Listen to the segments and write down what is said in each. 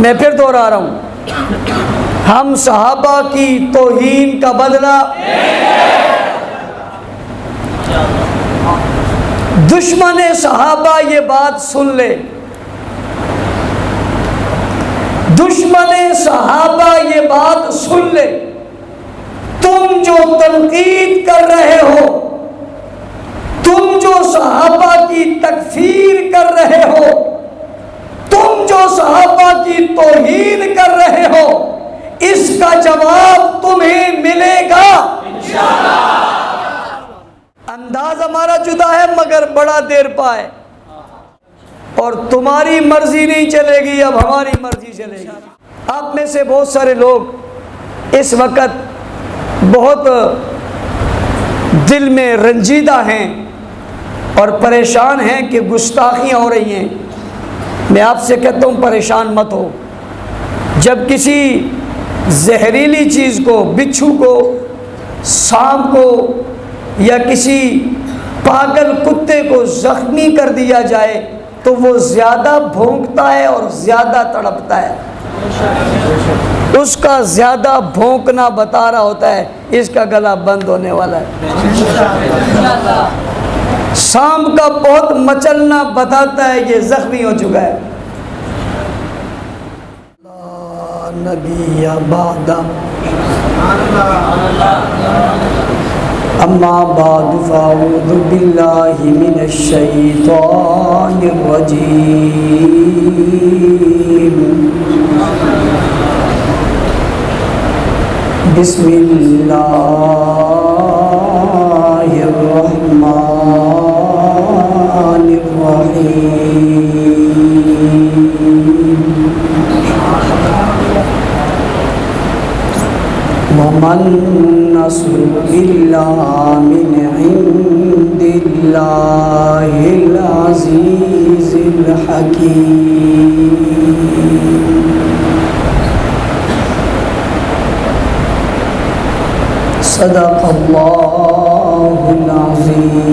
میں پھر دوہرا رہا ہوں، ہم صحابہ کی توہین کا بدلہ دشمن صحابہ یہ بات سن لے، دشمن صحابہ یہ بات سن لے، تم جو تنقید کر رہے ہو، تم جو صحابہ کی تکفیر کر رہے ہو، تم جو صحابہ کی توہین کر رہے ہو، اس کا جواب تمہیں ملے گا انشاءاللہ۔ انداز ہمارا جدا ہے مگر بڑا دیر پا ہے، اور تمہاری مرضی نہیں چلے گی، اب ہماری مرضی چلے گی۔ آپ میں سے بہت سارے لوگ اس وقت بہت دل میں رنجیدہ ہیں اور پریشان ہیں کہ گستاخیاں ہو رہی ہیں۔ میں آپ سے کہتا ہوں پریشان مت ہو۔ جب کسی زہریلی چیز کو، بچھو کو، سانپ کو یا کسی پاگل کتے کو زخمی کر دیا جائے تو وہ زیادہ بھونکتا ہے اور زیادہ تڑپتا ہے، اس کا زیادہ بھونکنا بتا رہا ہوتا ہے اس کا گلا بند ہونے والا ہے۔ سانپ کا بہت مچلنا بتاتا ہے یہ زخمی ہو چکا ہے۔ نبی بعد اما بعد فاعوذ باللہ من الشیطان الرجیم، بسم اللہ الرحمن الرحیم۔ وَمَا النَّصْرُ إِلَّا مِنْ عِنْدِ اللَّهِ الْعَزِيزِ الْحَكِيمِ۔ صدق اللہ العظیم۔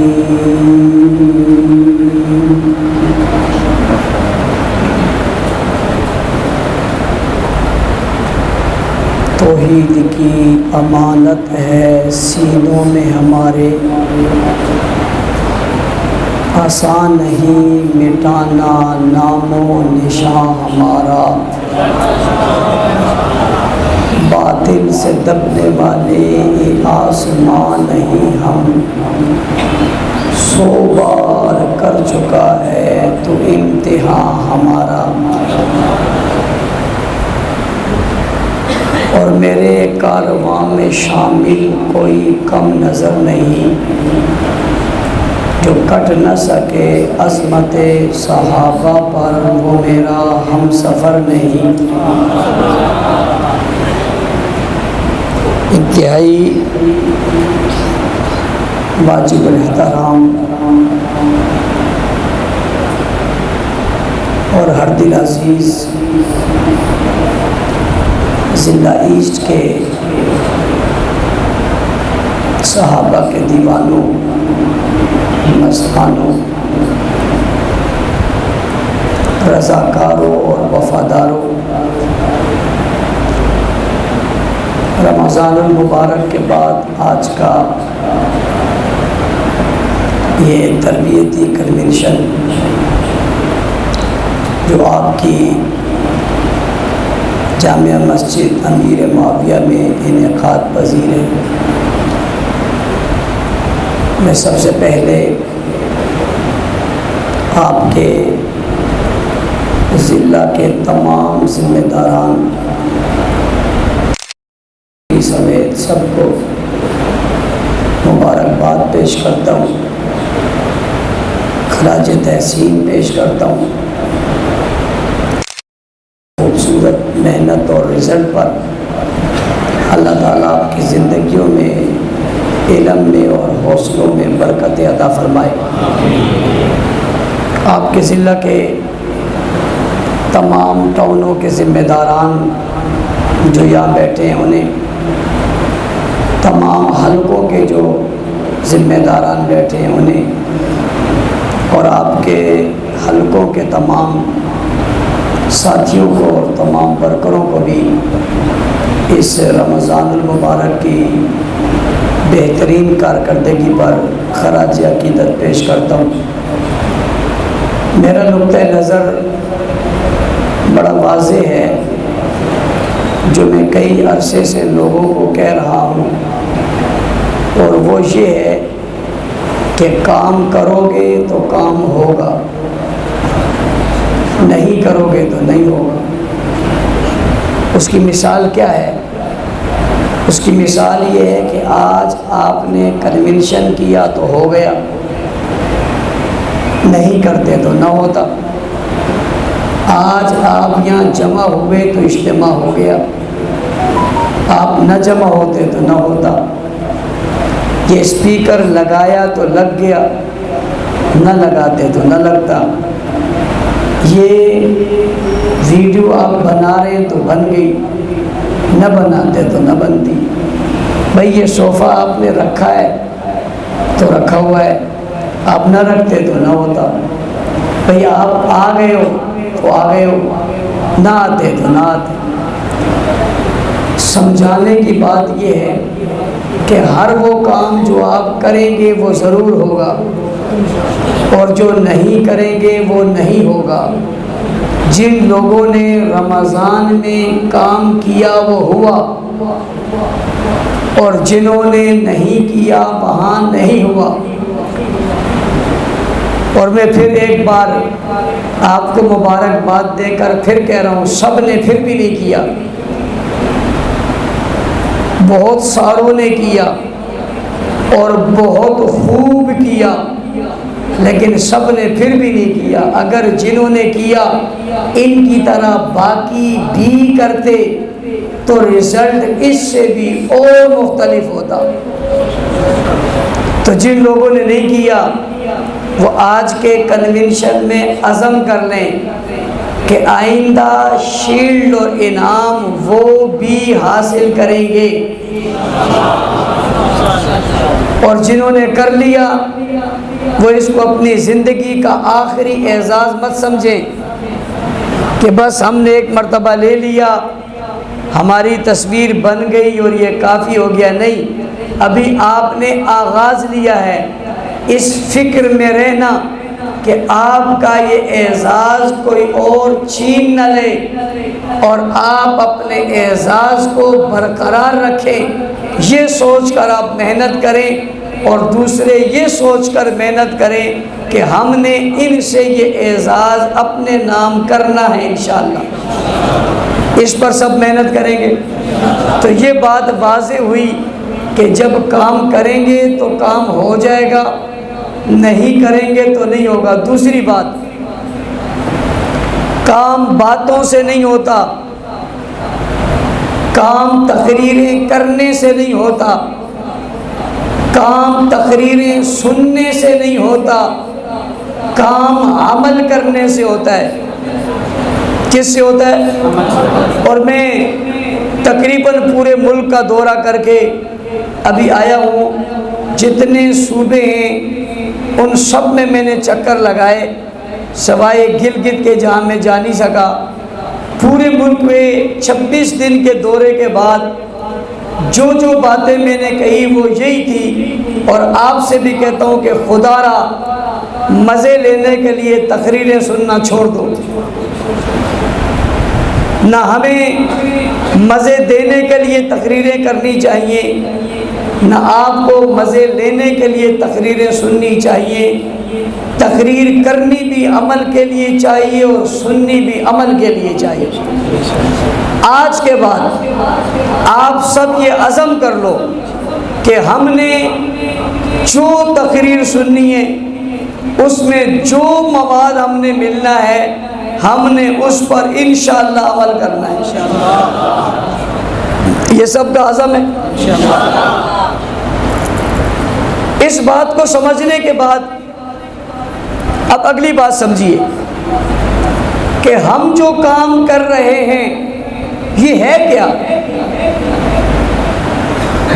توحید کی امانت ہے سینوں میں ہمارے، آسان نہیں مٹانا نام و نشان ہمارا، باطل سے دبنے والے یہ آسمان نہیں ہم، 100 بار کر چکا ہے تو امتحان ہمارا، اور میرے کارواں میں شامل کوئی کم نظر نہیں، جو کٹ نہ سکے عظمت صحابہ پر وہ میرا ہم سفر نہیں۔ انتہائی واجب الاحترام اور ہر دل عزیز ضلع ایسٹ کے صحابہ کے دیوانوں، مستانوں، رضاکاروں اور وفاداروں، رمضان المبارک کے بعد آج کا یہ تربیتی کنونشن جو آپ کی جامعہ مسجد امیر معاویہ میں انعقاد پذیر ہے، میں سب سے پہلے آپ کے ضلع کے تمام ذمہ داران سمیت سب کو مبارکباد پیش کرتا ہوں، خراج تحسین پیش کرتا ہوں۔ خوبصورت محنت اور رزلٹ پر اللہ تعالیٰ آپ کی زندگیوں میں، علم میں اور حوصلوں میں برکت عطا فرمائے۔ آپ کے ضلع کے تمام ٹاؤنوں کے ذمہ داران جو یہاں بیٹھے ہیں انہیں، تمام حلقوں کے جو ذمہ داران بیٹھے ہیں انہیں، اور آپ کے حلقوں کے تمام ساتھیوں کو اور تمام ورکروں کو بھی اس رمضان المبارک کی بہترین کارکردگی پر خراج عقیدت پیش کرتا ہوں۔ میرا نقطۂ نظر بڑا واضح ہے، جو میں کئی عرصے سے لوگوں کو کہہ رہا ہوں، اور وہ یہ ہے کہ کام کرو گے تو کام ہوگا، نہیں کرو گے تو نہیں ہوگا۔ اس کی مثال کیا ہے؟ اس کی مثال یہ ہے کہ آج آپ نے کنونشن کیا تو ہو گیا، نہیں کرتے تو نہ ہوتا۔ آج آپ یہاں جمع ہوئے تو اجتماع ہو گیا، آپ نہ جمع ہوتے تو نہ ہوتا۔ یہ اسپیکر لگایا تو لگ گیا، نہ لگاتے تو نہ لگتا۔ یہ ویڈیو آپ بنا رہے ہیں تو بن گئی، نہ بناتے تو نہ بنتی۔ بھئی یہ صوفہ آپ نے رکھا ہے تو رکھا ہوا ہے، آپ نہ رکھتے تو نہ ہوتا۔ بھئی آپ آ گئے ہو تو آ گئے ہو، نہ آتے تو نہ آتے۔ سمجھانے کی بات یہ ہے کہ ہر وہ کام جو آپ کریں گے وہ ضرور ہوگا، اور جو نہیں کریں گے وہ نہیں ہوگا۔ جن لوگوں نے رمضان میں کام کیا وہ ہوا، اور جنہوں نے نہیں کیا وہاں نہیں ہوا۔ اور میں پھر ایک بار آپ کو مبارکباد دے کر پھر کہہ رہا ہوں، سب نے پھر بھی نہیں کیا، بہت ساروں نے کیا اور بہت خوب کیا، لیکن سب نے پھر بھی نہیں کیا۔ اگر جنہوں نے کیا ان کی طرح باقی بھی کرتے تو رزلٹ اس سے بھی اور مختلف ہوتا۔ تو جن لوگوں نے نہیں کیا وہ آج کے کنونشن میں عزم کر لیں کہ آئندہ شیلڈ اور انعام وہ بھی حاصل کریں گے، اور جنہوں نے کر لیا وہ اس کو اپنی زندگی کا آخری اعزاز مت سمجھیں کہ بس ہم نے ایک مرتبہ لے لیا، ہماری تصویر بن گئی اور یہ کافی ہو گیا۔ نہیں، ابھی آپ نے آغاز لیا ہے۔ اس فکر میں رہنا کہ آپ کا یہ اعزاز کوئی اور چھین نہ لے، اور آپ اپنے اعزاز کو برقرار رکھیں، یہ سوچ کر آپ محنت کریں، اور دوسرے یہ سوچ کر محنت کریں کہ ہم نے ان سے یہ اعزاز اپنے نام کرنا ہے انشاءاللہ۔ اس پر سب محنت کریں گے تو یہ بات واضح ہوئی کہ جب کام کریں گے تو کام ہو جائے گا، نہیں کریں گے تو نہیں ہوگا۔ دوسری بات، کام باتوں سے نہیں ہوتا، کام تقریریں کرنے سے نہیں ہوتا، کام تقریریں سننے سے نہیں ہوتا، کام عمل کرنے سے ہوتا ہے۔ کس سے ہوتا ہے؟ اور میں تقریباً پورے ملک کا دورہ کر کے ابھی آیا ہوں، جتنے صوبے ہیں ان سب میں نے چکر لگائے، سوائے گلگت کے جہاں میں جا نہیں سکا۔ پورے ملک میں 26 دن کے دورے کے بعد جو باتیں میں نے کہی وہ یہی تھی، اور آپ سے بھی کہتا ہوں کہ خدا را مزے لینے کے لیے تقریریں سننا چھوڑ دو۔ نہ ہمیں مزے دینے کے لیے تقریریں کرنی چاہیے، نہ آپ کو مزے لینے کے لیے تقریریں سننی چاہیے۔ تقریر کرنی بھی عمل کے لیے چاہیے اور سننی بھی عمل کے لیے چاہیے۔ آج کے بعد آپ سب یہ عزم کر لو کہ ہم نے جو تقریر سننی ہے اس میں جو مواد ہم نے ملنا ہے ہم نے اس پر انشاءاللہ عمل کرنا ہے۔ یہ سب کا عزم ہے۔ اس بات کو سمجھنے کے بعد اب اگلی بات سمجھیے کہ ہم جو کام کر رہے ہیں یہ ہے کیا؟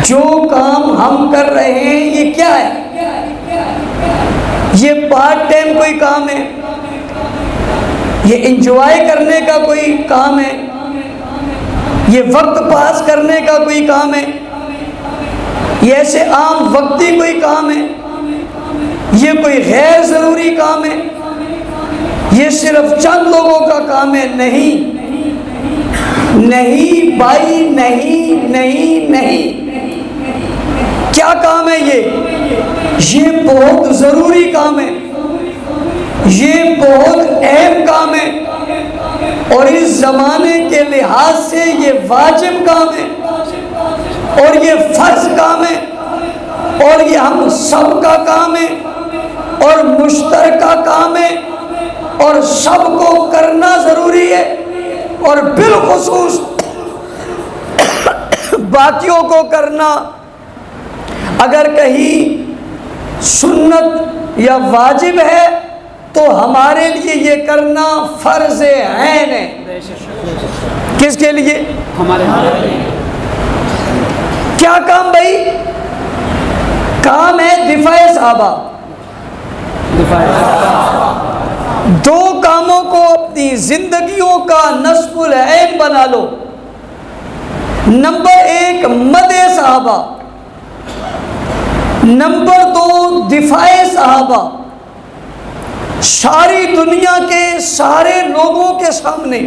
جو کام ہم کر رہے ہیں یہ کیا ہے؟ یہ پارٹ ٹائم کوئی کام ہے؟ یہ انجوائے کرنے کا کوئی کام ہے؟ یہ وقت پاس کرنے کا کوئی کام ہے؟ یہ ایسے عام وقتی کوئی کام ہے؟ یہ کوئی غیر ضروری کام ہے؟ یہ صرف چند لوگوں کا کام ہے؟ نہیں نہیں بھائی، نہیں نہیں نہیں۔ کیا کام ہے یہ بہت ضروری کام ہے، یہ بہت اہم کام ہے، اور اس زمانے کے لحاظ سے یہ واجب کام ہے، اور یہ فرض کام ہے، اور یہ ہم سب کا کام ہے، اور مشترکہ کام ہے، اور سب کو کرنا ضروری ہے، اور بالخصوص باقیوں کو کرنا اگر کہیں سنت یا واجب ہے تو ہمارے لیے یہ کرنا فرض عین ہے۔ کس کے لیے؟ ہمارے لیے۔ کیا کام بھائی؟ کام ہے دفاع صحابہ۔ دو کاموں کو اپنی زندگیوں کا نصب العین بنا لو۔ نمبر 1 مدح صحابہ، نمبر 2 دفاع صحابہ۔ ساری دنیا کے سارے لوگوں کے سامنے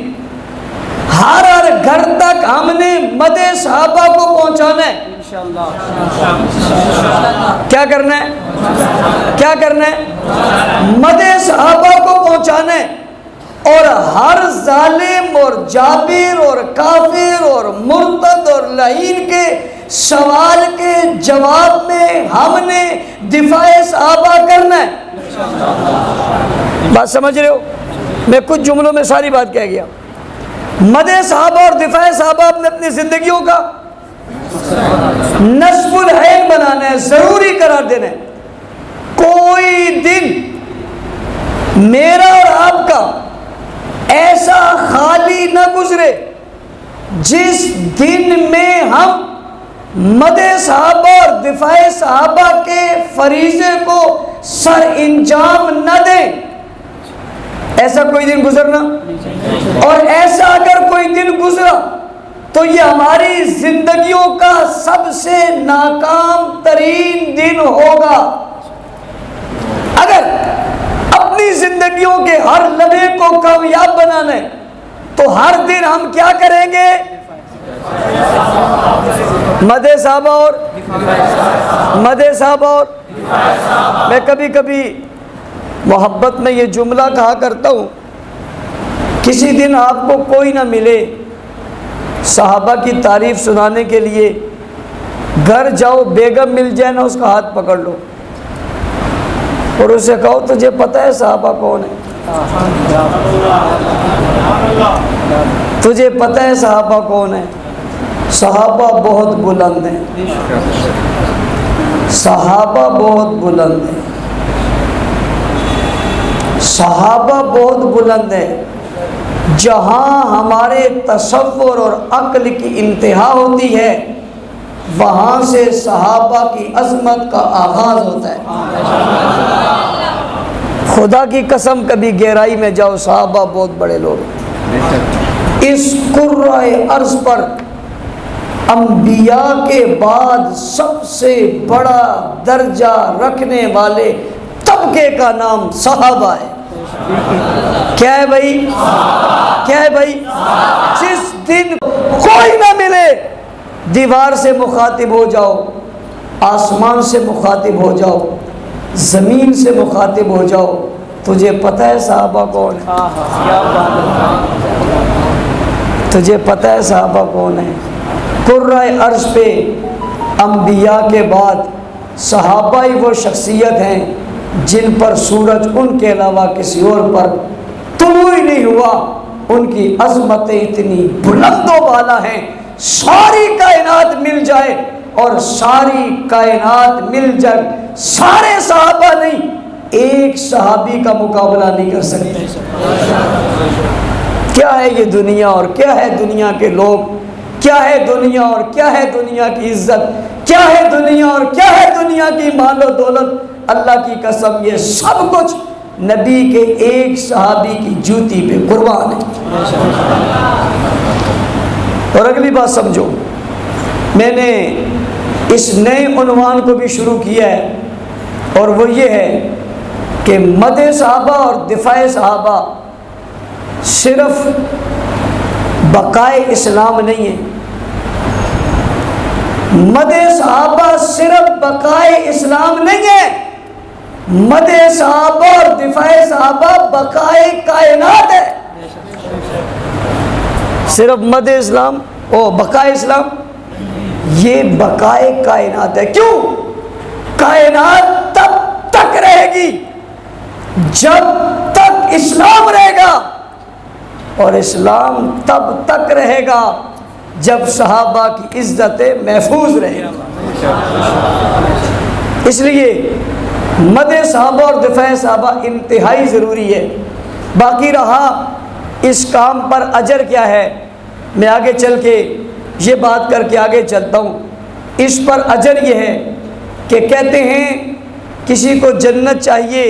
ہر گھر تک ہم نے مدح صحابہ کو پہنچانا ہے۔ کیا کرنا ہے؟ کیا کرنا ہے؟ مدح صحابہ کو پہنچانا ہے، اور ہر ظالم اور جابر اور کافر اور مرتد اور لعین کے سوال کے جواب میں ہم نے دفاع صحابہ کرنا ہے۔ بات سمجھ رہے ہو؟ میں کچھ جملوں میں ساری بات کہہ گیا۔ مدح صحابہ اور دفاع صحابہ اپنے اپنی زندگیوں کا نصب العین بنانا ہے، ضروری قرار دینا ہے۔ کوئی دن میرا اور آپ کا ایسا خالی نہ گزرے جس دن میں ہم مدح صحابہ اور دفاع صحابہ کے فریضے کو سر انجام نہ دیں۔ ایسا کوئی دن گزرنا، اور ایسا اگر کوئی دن گزرا تو یہ ہماری زندگیوں کا سب سے ناکام ترین دن ہوگا۔ اگر اپنی زندگیوں کے ہر لمحے کو کامیاب بنانا ہے تو ہر دن ہم کیا کریں گے؟ مدح صحابہ اور مدح صحابہ اور میں کبھی کبھی محبت میں یہ جملہ کہا کرتا ہوں، کسی دن آپ کو کوئی نہ ملے صحابہ کی تعریف سنانے کے لیے، گھر جاؤ بیگم مل جائے نا، اس کا ہاتھ پکڑ لو اور اسے کہو تجھے پتہ ہے صحابہ کون ہے؟ تجھے پتہ ہے صحابہ کون ہے؟ صحابہ بہت بلند ہیں، صحابہ بہت بلند ہیں، صحابہ بہت بلند ہیں۔ جہاں ہمارے تصور اور عقل کی انتہا ہوتی ہے وہاں سے صحابہ کی عظمت کا آغاز ہوتا ہے۔ خدا کی قسم کبھی گہرائی میں جاؤ، صحابہ بہت بڑے لوگ ہیں۔ اس کرۂ ارض پر انبیاء کے بعد سب سے بڑا درجہ رکھنے والے طبقے کا نام صحابہ ہے۔ کیا ہے بھائی؟ کیا ہے بھائی؟ جس دن کوئی نہ ملے، دیوار سے مخاطب ہو جاؤ، آسمان سے مخاطب ہو جاؤ، زمین سے مخاطب ہو جاؤ، تجھے پتہ ہے صحابہ کون ہے؟ تجھے پتہ ہے صحابہ کون ہے؟ کرۂ ارض پہ انبیاء کے بعد صحابہ ہی وہ شخصیت ہیں جن پر سورج ان کے علاوہ کسی اور پر طلوع ہی نہیں ہوا۔ ان کی عظمتیں اتنی بلند و بالا ہیں، ساری کائنات مل جائے اور ساری کائنات مل جائے، سارے صحابہ نہیں، ایک صحابی کا مقابلہ نہیں کر سکتے۔ کیا ہے یہ دنیا اور کیا ہے دنیا کے لوگ، کیا ہے دنیا اور کیا ہے دنیا کی عزت، کیا ہے دنیا اور کیا ہے دنیا کی مال و دولت۔ اللہ کی قسم یہ سب کچھ نبی کے ایک صحابی کی جوتی پہ قربان ہے۔ اور اگلی بات سمجھو، میں نے اس نئے عنوان کو بھی شروع کیا ہے، اور وہ یہ ہے کہ مدح صحابہ اور دفاع صحابہ صرف بقائے اسلام نہیں ہے۔ مدح صحابہ صرف بقائے اسلام نہیں ہے، مدح صحابہ اور دفاع صحابہ بقائے کائنات ہے۔ صرف مدح اسلام او بقائے اسلام، یہ بقائے کائنات ہے۔ کیوں؟ کائنات تب تک رہے گی جب تک اسلام رہے گا، اور اسلام تب تک رہے گا جب صحابہ کی عزت محفوظ رہے گی۔ اس لیے مدح صحابہ اور دفاع صحابہ انتہائی ضروری ہے۔ باقی رہا اس کام پر اجر کیا ہے، میں آگے چل کے یہ بات کر کے آگے چلتا ہوں۔ اس پر اجر یہ ہے کہ کہتے ہیں کسی کو جنت چاہیے،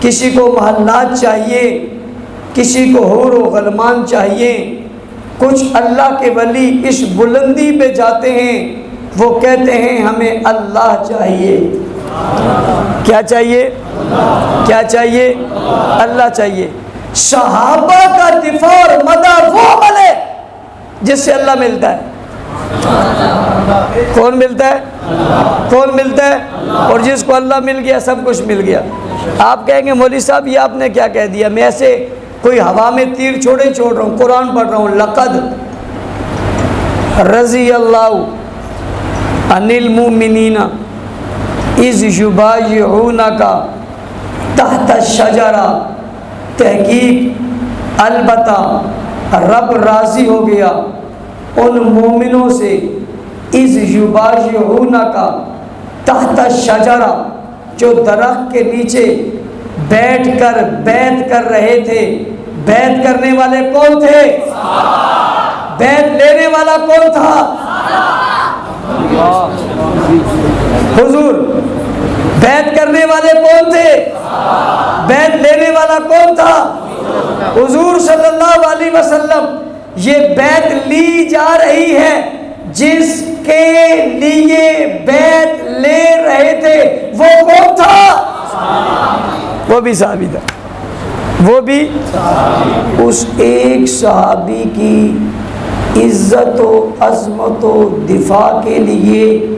کسی کو محلات چاہیے، کسی کو حور و غلمان چاہیے۔ کچھ اللہ کے ولی اس بلندی پہ جاتے ہیں، وہ کہتے ہیں ہمیں اللہ چاہیے۔ کیا چاہیے؟ کیا چاہیے؟ اللہ چاہیے۔ صحابہ کا دفاع اور مدح وہ عمل ہے جس سے اللہ ملتا ہے۔ کون ملتا ہے؟ کون ملتا ہے؟ اور جس کو اللہ مل گیا سب کچھ مل گیا۔ آپ کہیں گے مولوی صاحب یہ آپ نے کیا کہہ دیا؟ میں ایسے کوئی ہوا میں تیر چھوڑ رہا ہوں، قرآن پڑھ رہا ہوں۔ لقد رضی اللہ عن المؤمنین اذ یبایعونک تحت الشجرہ، تحقیق البتہ رب راضی ہو گیا ان مومنوں سے، اذ یبایعونک تحت الشجرہ، جو درخت کے نیچے بیٹھ کر بیعت کر رہے تھے۔ بیعت کرنے والے کون تھے؟ بیعت لینے والا کون تھا؟ حضور بیعت کرنے والے کون تھے؟ بیعت لینے والا کون تھا؟ حضور صلی اللہ علیہ وسلم۔ یہ بیعت لی جا رہی ہے، جس کے لیے بیعت لے رہے تھے وہ کون تھا؟ وہ بھی صحابی تھا، وہ بھی اس ایک صحابی کی عزت و عظمت و دفاع کے لیے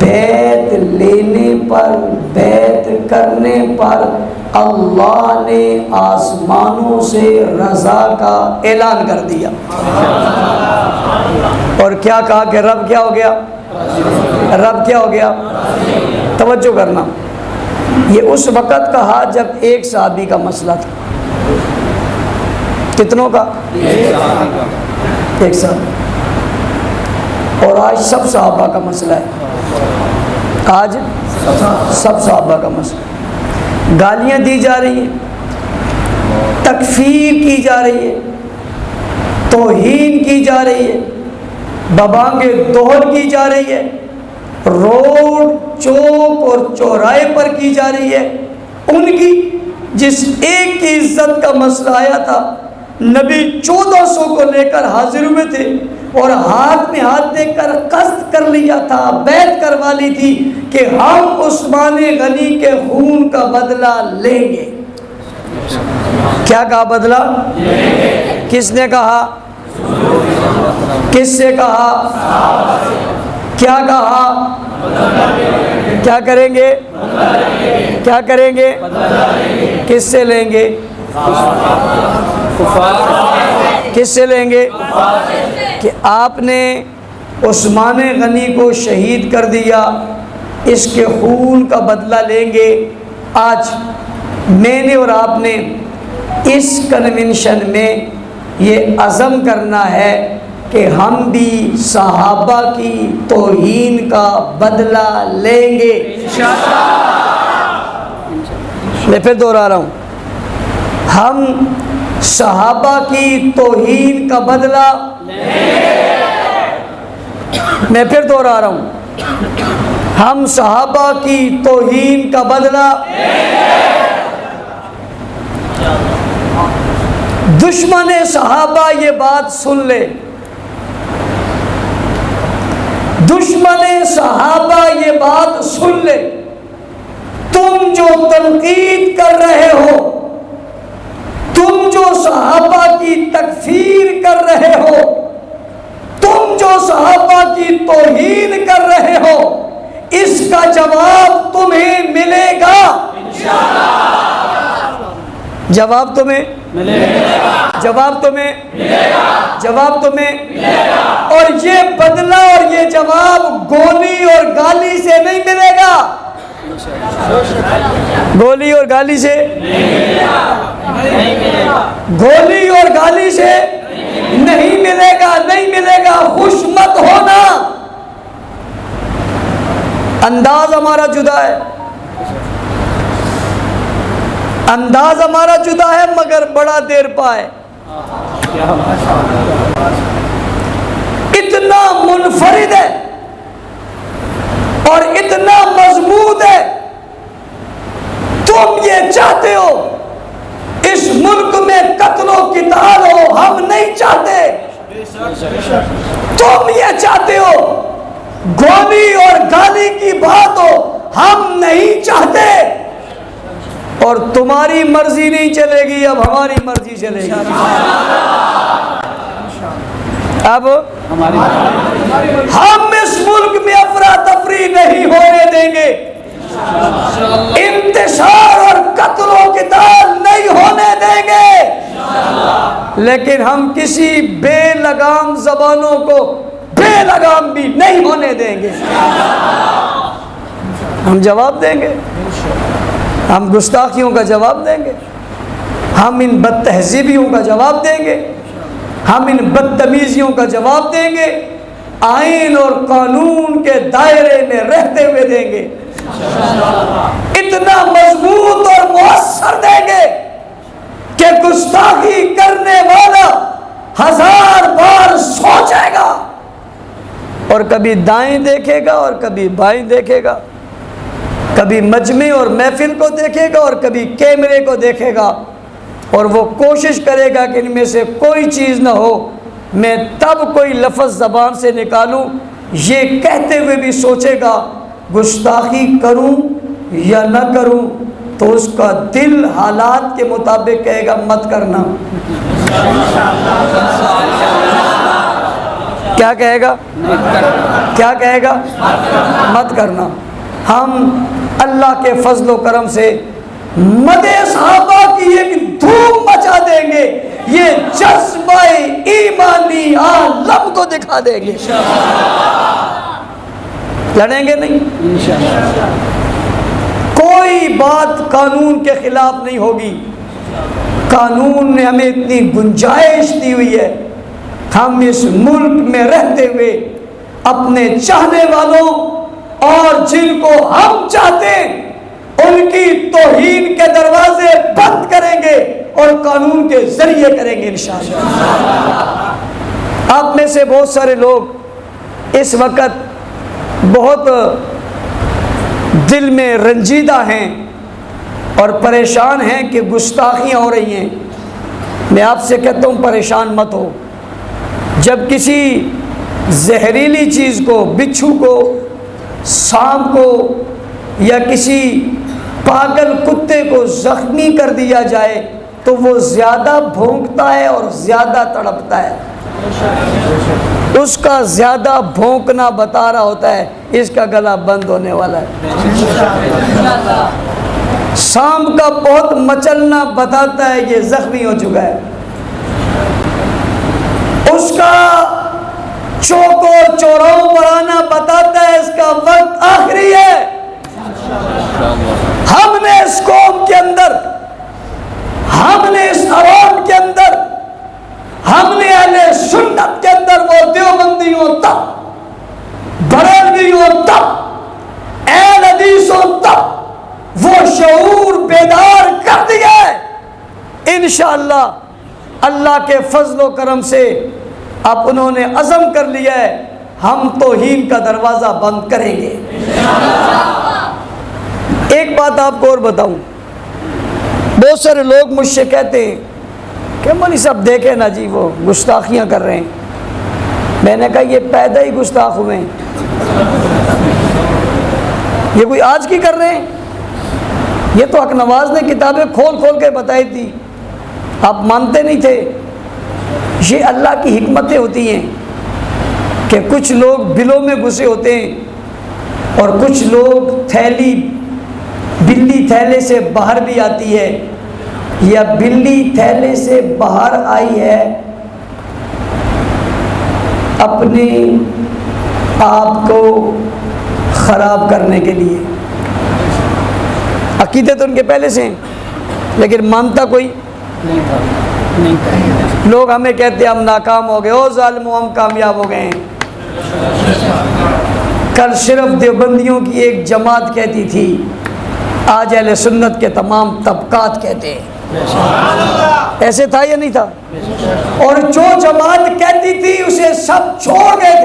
بیعت لینے پر، بیعت کرنے پر اللہ نے آسمانوں سے رضا کا اعلان کر دیا۔ اور کیا کہا کہ رب کیا ہو گیا؟ رب کیا ہو گیا؟ توجہ کرنا، یہ اس وقت کہا جب ایک صحابی کا مسئلہ تھا۔ کتنوں کا؟ ایک صحابی۔ اور آج سب صحابہ کا مسئلہ ہے، آج سب صحابہ کا مسئلہ۔ گالیاں دی جا رہی ہیں، تکفیر کی جا رہی ہے، توہین کی جا رہی ہے، ببانگے دوہر کی جا رہی ہے، روڈ چوک اور چوراہے پر کی جا رہی ہے۔ ان کی جس ایک کی عزت کا مسئلہ آیا تھا، نبی 1400 کو لے کر حاضر ہوئے تھے اور ہاتھ میں ہاتھ دے کر قصد کر لیا تھا، بیعت کروا لی تھی کہ ہم عثمان غنی کے خون کا بدلہ لیں گے۔ کیا کہا؟ بدلہ کس نے کہا؟ کس سے کہا؟ کیا کہا؟ کیا کریں گے؟ کیا کریں گے؟ کس سے لیں گے؟ کس سے لیں گے؟ کہ آپ نے عثمان غنی کو شہید کر دیا، اس کے خون کا بدلہ لیں گے۔ آج میں نے اور آپ نے اس کنونشن میں یہ عزم کرنا ہے کہ ہم بھی صحابہ کی توہین کا بدلہ لیں گے۔ میں پھر دوہرا رہا ہوں، ہم صحابہ کی توہین کا بدلہ میں پھر دوہرا رہا ہوں، ہم صحابہ کی توہین کا بدلہ دشمن صحابہ یہ بات سن لے، دشمن صحابہ یہ بات سن لے، تم جو تنقید کر رہے ہو، تم جو صحابہ کی تکفیر کر رہے ہو، تم جو صحابہ کی توہین کر رہے ہو، اس کا جواب تمہیں ملے گا انشاءاللہ۔ جواب تمہیں ملے گا، جواب تمہیں ملے گا، جواب تمہیں ملے گا۔ اور یہ بدلہ اور یہ جواب گولی اور گالی سے نہیں ملے گا، گولی اور گالی سے گولی اور گالی سے نہیں ملے گا، نہیں ملے گا۔ خوش مت ہونا، انداز ہمارا جدا ہے، انداز ہمارا جدا ہے، مگر بڑا دیر پائے، اتنا منفرد ہے اور اتنا مضبوط ہے۔ تم یہ چاہتے ہو اس ملک میں قتل و قتال ہو، ہم نہیں چاہتے۔ تم یہ چاہتے ہو گولی اور گالی کی بات ہو، ہم نہیں چاہتے۔ اور تمہاری مرضی نہیں چلے گی، اب ہماری مرضی چلے گی۔ اب ہم اس ملک میں افراتفری نہیں ہونے دیں گے، انتشار اور قتل و قتال نہیں ہونے دیں گے، لیکن ہم کسی بے لگام زبانوں کو بے لگام بھی نہیں ہونے دیں گے۔ ہم جواب دیں گے، ہم گستاخیوں کا جواب دیں گے، ہم ان بد تہذیبیوں کا جواب دیں گے، ہم ان بدتمیزیوں کا جواب دیں گے، آئین اور قانون کے دائرے میں رہتے ہوئے دیں گے، اتنا مضبوط اور مؤثر دیں گے کہ گستاخی کرنے والا 1000 بار سوچے گا، اور کبھی دائیں دیکھے گا اور کبھی بائیں دیکھے گا، کبھی مجمع اور محفل کو دیکھے گا اور کبھی کیمرے کو دیکھے گا، اور وہ کوشش کرے گا کہ ان میں سے کوئی چیز نہ ہو، میں تب کوئی لفظ زبان سے نکالوں، یہ کہتے ہوئے بھی سوچے گا گستاخی کروں یا نہ کروں، تو اس کا دل حالات کے مطابق کہے گا مت کرنا۔ کیا کہے گا؟ کیا کہے گا؟ مت کرنا۔ ہم اللہ کے فضل و کرم سے مدح صحابہ کی ایک دھوم مچا دیں گے، یہ جذبہ ایمانی عالم کو دکھا دیں گے۔ لڑیں گے نہیں، کوئی بات قانون کے خلاف نہیں ہوگی۔ قانون نے ہمیں اتنی گنجائش دی ہوئی ہے، ہم اس ملک میں رہتے ہوئے اپنے چاہنے والوں اور جن کو ہم چاہتے ہیں ان کی توہین کے دروازے بند کریں گے اور قانون کے ذریعے کریں گے انشاءاللہ۔ آپ میں سے بہت سارے لوگ اس وقت بہت دل میں رنجیدہ ہیں اور پریشان ہیں کہ گستاخیاں ہو رہی ہیں۔ میں آپ سے کہتا ہوں پریشان مت ہو۔ جب کسی زہریلی چیز کو، بچھو کو، سانپ کو یا کسی پاگل کتے کو زخمی کر دیا جائے تو وہ زیادہ بھونکتا ہے اور زیادہ تڑپتا ہے، اس کا زیادہ بھونکنا بتا رہا ہوتا ہے اس کا گلا بند ہونے والا ہے۔ سانپ کا بہت مچلنا بتاتا ہے یہ زخمی ہو چکا ہے، اس کا چوکور چوراہوں پر آنا بتاتا ہے اس کا وقت آخری ہے۔ ہم نے اس قوم کے اندر، ہم نے اس عوام کے اندر، ہم نے اہل سنت کے اندر، وہ دیوبندیوں تک، بریلویوں تک، اہل حدیثوں تک وہ شعور بیدار کر دیا ہے۔ انشاءاللہ اللہ کے فضل و کرم سے اب انہوں نے عزم کر لیا ہے ہم توہین کا دروازہ بند کریں گے۔ ایک بات آپ کو اور بتاؤں، بہت سارے لوگ مجھ سے کہتے ہیں کہ مولوی صاحب دیکھیں نا جی وہ گستاخیاں کر رہے ہیں. میں نے کہا یہ پیدا ہی گستاخ ہوئے ہیں. یہ کوئی آج کی کر رہے ہیں؟ یہ تو حق نواز نے کتابیں کھول کھول کے بتائی تھی، آپ مانتے نہیں تھے. یہ اللہ کی حکمتیں ہوتی ہیں کہ کچھ لوگ بلوں میں گھسے ہوتے ہیں اور کچھ لوگ بلی تھیلے سے باہر بھی آتی ہے، یا بلی تھیلے سے باہر آئی ہے اپنے آپ کو خراب کرنے کے لیے. عقیدے تو ان کے پہلے سے ہیں لیکن مانتا کوئی نہیں. لوگ ہمیں کہتے ہیں ہم ناکام ہو گئے، او ظالموں ہم کامیاب ہو گئے ہیں. کل صرف دیوبندیوں کی ایک جماعت کہتی تھی، آج اہل سنت کے تمام طبقات کہتے ہیں. ایسے تھا یا نہیں تھا؟ اور جو جماعت کہتی تھی اسے سب چھوڑ گئے تھے.